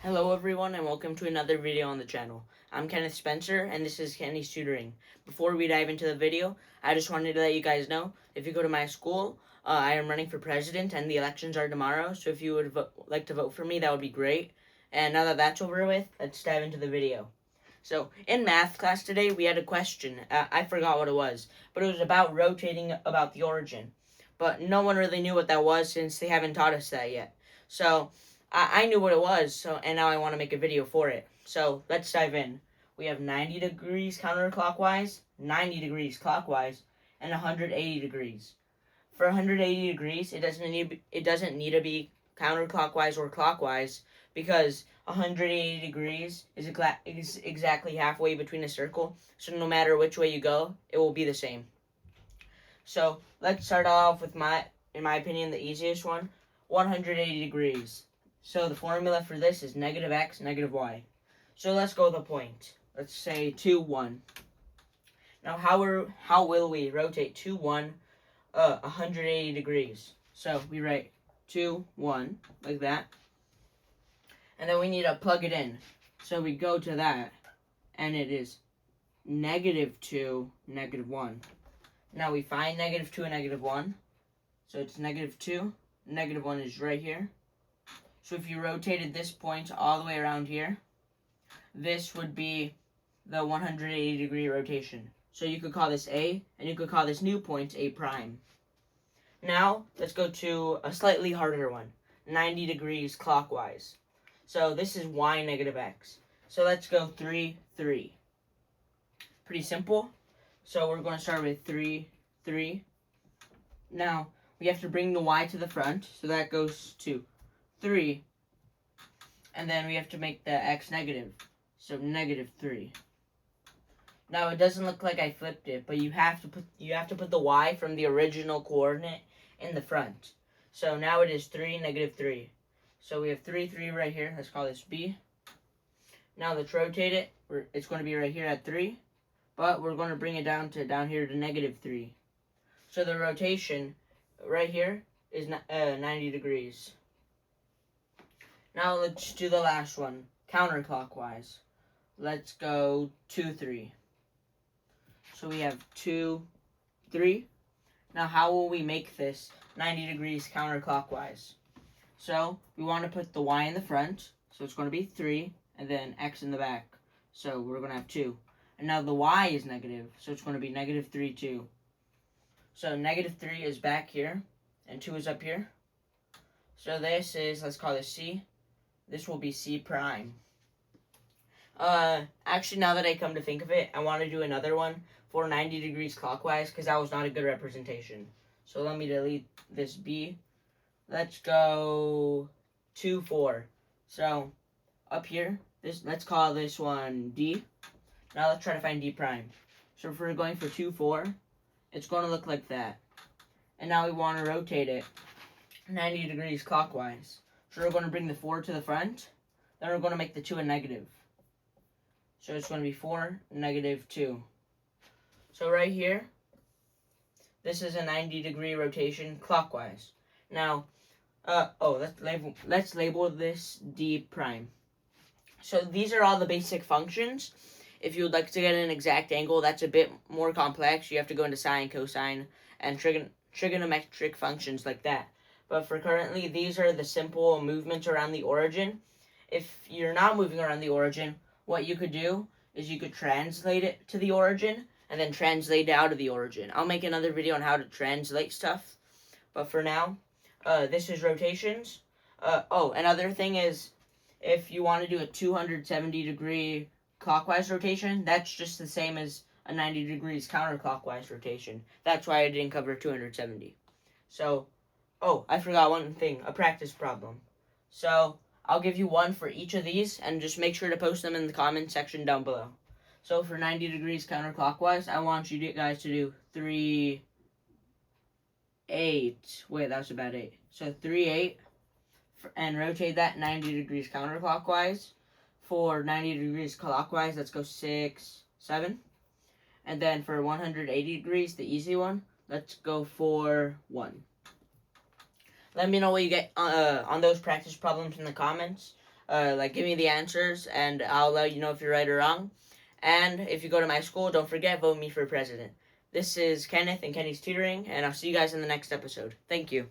Hello everyone and welcome to another video on the channel. I'm Kenneth Spencer and this is Kenny's Tutoring. Before we dive into the video, I just wanted to let you guys know, if you go to my school, I am running for president and the elections are tomorrow, so if you would like to vote for me, that would be great. And now that that's over with, let's dive into the video. So, in math class today, we had a question. I forgot what it was, but it was about rotating about the origin. But no one really knew what that was since they haven't taught us that yet. So, I knew what it was, and now I want to make a video for it. So let's dive in. We have 90 degrees counterclockwise, 90 degrees clockwise, and 180 degrees. For 180 degrees, it doesn't need to be counterclockwise or clockwise because 180 degrees is exactly halfway between a circle. So no matter which way you go, it will be the same. So let's start off with in my opinion, the easiest one, 180 degrees. So the formula for this is negative x, negative y. So let's go to the point. Let's say 2, 1. Now how will we rotate 2, 1, 180 degrees? So we write 2, 1, like that. And then we need to plug it in. So we go to that, and it is negative 2, negative 1. Now we find negative 2 and negative 1. So it's negative 2, negative 1 is right here. So if you rotated this point all the way around here, this would be the 180 degree rotation. So you could call this A, and you could call this new point A prime. Now, let's go to a slightly harder one, 90 degrees clockwise. So this is y negative x. So let's go 3, 3. Pretty simple. So we're going to start with 3, 3. Now, we have to bring the y to the front, so that goes to 3, and then we have to make the x negative, so negative 3. Now it doesn't look like I flipped it, but you have to put the y from the original coordinate in the front. So now it is 3, negative 3. So we have 3, 3 right here. Let's call this b. Now let's rotate it. It's going to be right here at 3, but we're going to bring it down here to negative 3. So the rotation right here is 90 degrees. Now let's do the last one, counterclockwise. Let's go 2, 3. So we have 2, 3. Now how will we make this 90 degrees counterclockwise? So we want to put the y in the front, so it's going to be 3, and then x in the back. So we're going to have 2. And now the y is negative, so it's going to be negative 3, 2. So negative 3 is back here, and 2 is up here. So this is, let's call this c. This will be C prime. Actually, now that I come to think of it, I want to do another one for 90 degrees clockwise because that was not a good representation. So let me delete this B. Let's go 2, 4. So up here, let's call this one D. Now let's try to find D prime. So if we're going for 2, 4, it's going to look like that. And now we want to rotate it 90 degrees clockwise. So we're going to bring the 4 to the front. Then we're going to make the 2 a negative. So it's going to be 4, negative 2. So right here, this is a 90 degree rotation clockwise. Now, let's label this D prime. So these are all the basic functions. If you would like to get an exact angle, that's a bit more complex. You have to go into sine, cosine, and trigonometric functions like that. But for currently, these are the simple movements around the origin. If you're not moving around the origin, what you could do is you could translate it to the origin and then translate it out of the origin. I'll make another video on how to translate stuff. But for now, this is rotations. Another thing is, if you want to do a 270 degree clockwise rotation, that's just the same as a 90 degrees counterclockwise rotation. That's why I didn't cover 270. So, I forgot one thing, a practice problem. So, I'll give you one for each of these, and just make sure to post them in the comment section down below. So, for 90 degrees counterclockwise, I want you guys to do 3, 8. Wait, that was about 8. So, 3, 8, and rotate that 90 degrees counterclockwise. For 90 degrees clockwise, let's go 6, 7. And then for 180 degrees, the easy one, let's go for 1. Let me know what you get on those practice problems in the comments. give me the answers, and I'll let you know if you're right or wrong. And if you go to my school, don't forget, vote me for president. This is Kenneth and Kenny's Tutoring, and I'll see you guys in the next episode. Thank you.